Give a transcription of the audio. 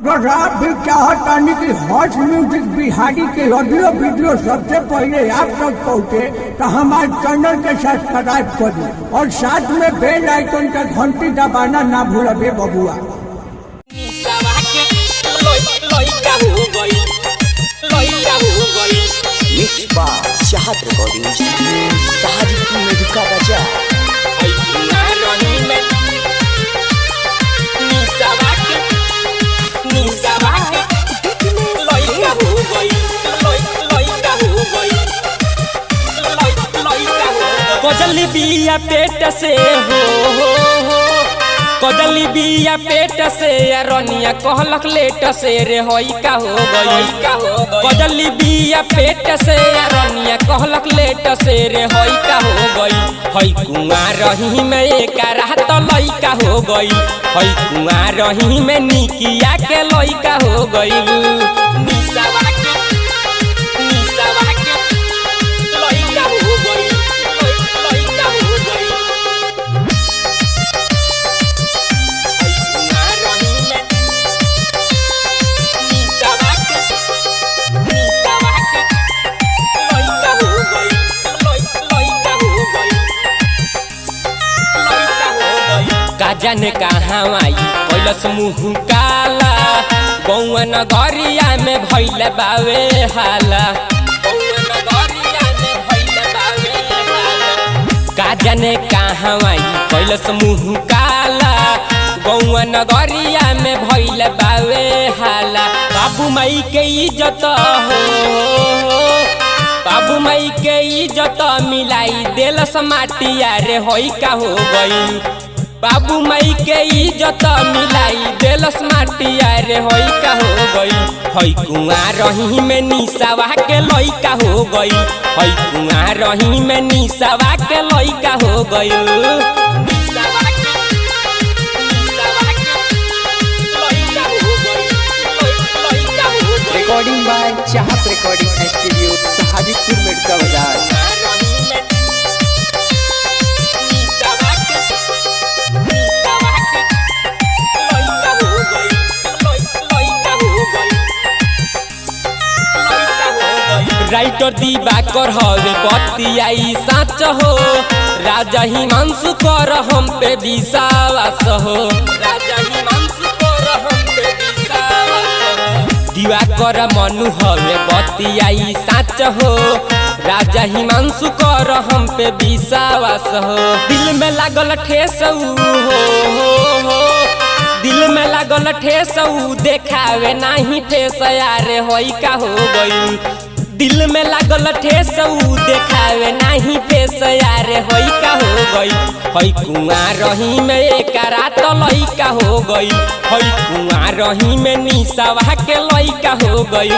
अगर आप भी चाहतानी कि हॉट म्यूजिक बिहारी के ऑडियो वीडियो सबसे पहले आप तक पहुँचे तो हमारे चैनल के सब्सक्राइब करें और साथ में बेल आइकन का घंटी दबाना ना भूलबे बबुआ। चाहत रिकॉर्डिंग स्टूडियो साजिदपुर मेडिका बाजार। कजली बिया पेट से हो कजली बिया पेट से रनिया कहलक लेट से रे होई का हो गई। कजली बिया पेट से रनिया कहलक लेट से रे होई का हो गई। हई कुआं रही में एक रात लइका हो गई। हई कुआं रही में निकिया के लइका हो गई। जाने कहाँ आई कैलस मुँह काला गौआ नगरिया में भइल बावे हाला। का जाने कहाँ आई कैलस मुँह काला गौआ नगरिया में भइल बावे हाला। बाबू माई के इज्जत हो बाबू माई के इज्जत मिलाई देलस माटिया रे होई का हो गई। बाबू माई के इज्जत मिलाई देलस माटिया रे होई का हो गई। हई कुआं रही में निसावा के लइका हो गई। हई कुआं रही में निसावा के लइका हो गई। रिकॉर्डिंग बाय चाहत रिकॉर्डिंग स्टूडियो साजिदपुर मेडिका बाजार। राइटर दिवाकर हवे बतियाई साच हो। राजा हिमांशु कर हम पे विश्वास हो। दिवाकर मनु हवे बतियाई साच हो। राजा हिमांशु कर हम पे विश्वास हो। दिल में लागल ठेस हो दिल में लागल ठेस देखावे नहीं ठेस यारे होई का हो गई। दिल में लागल ठेस देखावे नहीं फेस यारे होई का हो गई। हई कुआं रही में एक रात लइका हो गई। हई कुआं रही में निसावा के लइका हो गई।